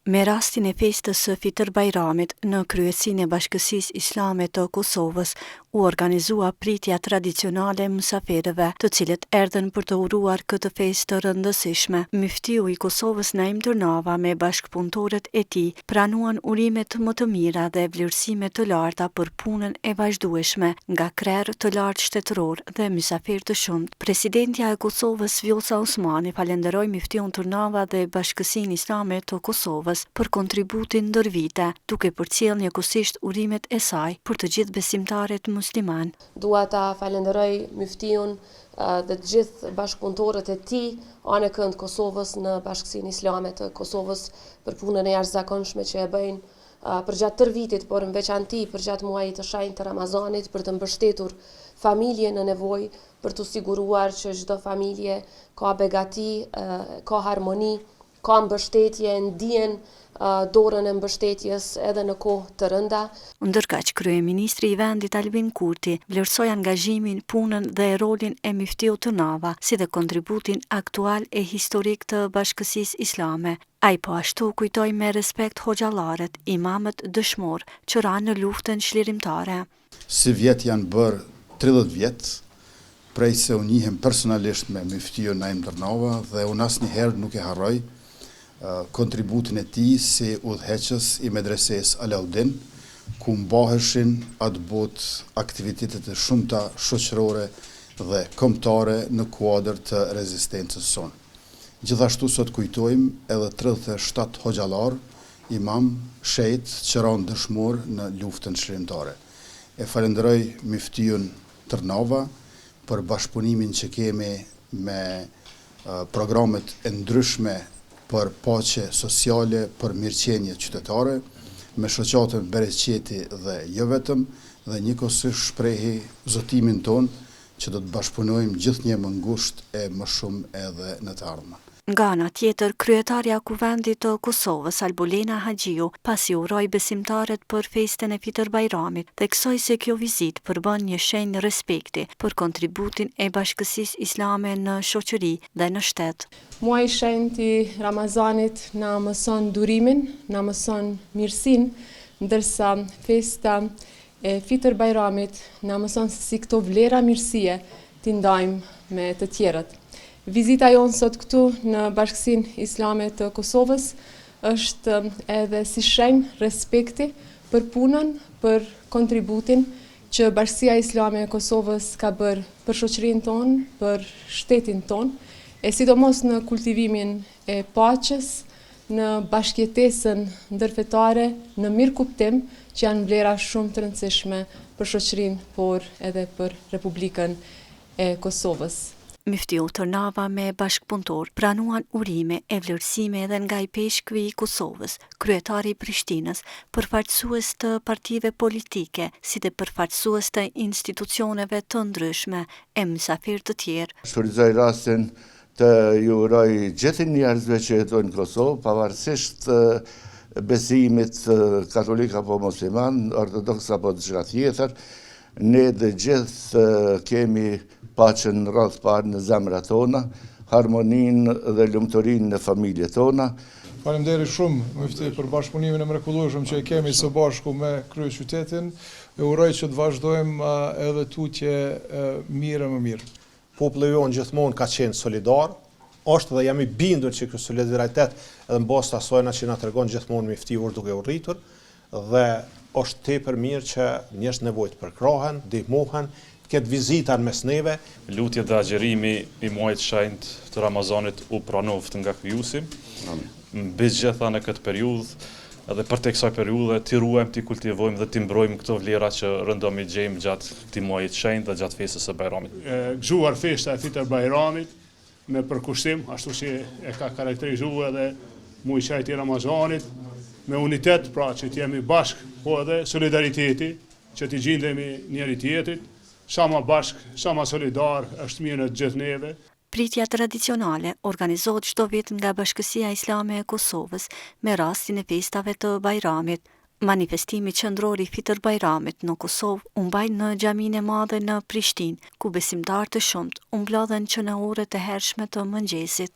Me rastin e festës së Fitër Bajramit në kryesinë e Bashkësisë Islame të Kosovës, u organizua pritja tradicionale e mysafirëve, të cilët erdhën për të uruar këtë festë të rëndësishme. Muftiu i Kosovës Naim Tërnava me bashkëpunëtorët e tij pranuan urimet më të mira dhe vlerësime të larta për punën e vazhdueshme nga krerë të lartë shtetëror dhe mysafirë të shumtë. Presidentja e Kosovës Vjosa Osmani falenderoi Muftiun Tërnava dhe Bashkësinë Islame të Kosovës për kontributin ndër vite, duke përcjellë njëkohësisht urimet e saj për të gjithë besimtarët musliman. Dua ta falenderoj Muftiun dhe të gjithë bashkëpunëtorët e tij anë kënd Kosovës në Bashkësinë Islame të Kosovës për punën e jashtëzakonshme që e bëjnë përgjatë tërë vitit, por në veçanti përgjatë muajit të shenjtë të Ramazanit për të mbështetur familje në nevojë, për të siguruar që çdo familje ka begati, ka harmoni, ka mbështetje, ndihen dorën e mbështetjes edhe në kohë të rënda. Ndërkaq kryeministri i vendit Albin Kurti vlerësoi angazhimin, punën dhe rolin e Muftiut Tërnava, si dhe kontributin aktual e historik të Bashkësisë Islame. Ai po ashtu kujtoi me respekt hoxhallarët, imamët dëshmor që ranë në luftën çlirimtare. Si vjet janë bërë 30 vjet, prej se unë njihem personalisht me Muftiun Naim Tërnava dhe unë asnjëherë nuk e harroj kontributin e tij si udhëheqës i medreses Alaudin, ku mbaheshin atë botë aktivitetet e shumta shoqërore dhe kombëtare në kuadër të rezistencës sonë. Gjithashtu sot kujtojmë edhe 37 hoxhallar, imam, shejt që ranë dëshmor në luftën çlirimtare. E falenderoj Muftiun Tërnava për bashkëpunimin që kemi me programet e ndryshme për paqe sociale, për mirëqenie qytetare, me shoqatën Bereqeti dhe jo vetëm, dhe njëkohësisht shprehi zotimin ton që do të bashkëpunojmë gjithnjë më ngushtë e më shumë edhe në të ardhmen. Nga ana tjetër, kryetarja e Kuvendit të Kosovës, Albulena Haxhiu, pasi uroi besimtarët për festën e Fitër Bajramit, theksoi se kjo vizitë përbën një shenjë respekti për kontributin e Bashkësisë Islame në shoqëri dhe në shtet. Muaji i shenjtë i Ramazanit na mëson durimin, na mëson mirësinë, ndërsa festa e Fitër Bajramit na mëson se si këto vlera mirësie t'i ndajmë me të tjerët. Vizita jonë sot këtu në Bashkësinë Islame të Kosovës është edhe si shenjë respekti për punën, për kontributin që Bashkësia Islame e Kosovës ka bërë për shoqërinë tonë, për shtetin tonë, e sidomos në kultivimin e paqes, në bashkëjetesën ndërfetare, në mirëkuptim, që janë vlera shumë të rëndësishme për shoqërinë, por edhe për Republikën e Kosovës. Muftiu Tërnava me bashkëpunëtor pranuan urime e vlerësime edhe nga i peshkvi i Kosovës, kryetari i Prishtinës, përfaqësues të partive politike, si dhe përfaqësues të institucioneve të ndryshme e mysafirë të tjerë. Shfrytëzoj rastin të ju uroj gjithë njerëzve që jetojnë në Kosovë, pavarësisht besimit katolik apo musliman, ortodoks apo diçka tjetër, ne dhe gjithë kemi paqen rreth parë në zemrat tona, harmoninë dhe lumturinë në familjet tona. Faleminderit shumë Mufti për bashkëpunimin e mrekullueshëm që e kemi së bashku me kryeqytetin. E uroj që të vazhdojmë edhe tutje mirë më mirë. Populli jonë gjithmonë ka qenë solidar, është dhe jam i bindur që ky solidaritet edhe mbas të asaj që na tregon gjithmonë Muftiu duke u rritur, dhe është tepër mirë që njerëz nevojë të përkrahen, ndihmohen, këtë vizitan mes neve. Lutja dhe agjerimi i muajit shenjtë të Ramazanit u pranoft nga kryusi. Mbi gjitha në këtë periudhë, edhe për te kësaj periudhe, t'i ruajmë, t'i kultivojmë dhe t'i mbrojmë këto vlera që rëndom i gjejmë gjatë këtij muajit shenjtë dhe gjatë festës së Bajramit. Gëzuar festa e Fitër Bajramit me përkushtim, ashtu si e ka karakterizuar edhe muaji i shenjtë i Ramazanit, me unitet, pra që t'jemi bashkë, po edhe solidariteti, që t'i gjindemi njëri tjetrit, sa ma bashkë, sa ma solidar, është mirë në gjithë neve. Pritja tradicionale organizohet çdo vit nga Bashkësia Islame e Kosovës me rastin e festave të Bajramit. Manifestimi qendror i Fitër Bajramit në Kosovë u mbaj në xhaminë e madhe në Prishtinë, ku besimtarë të shumtë u mblodhen që në orët e hershme të mëngjesit.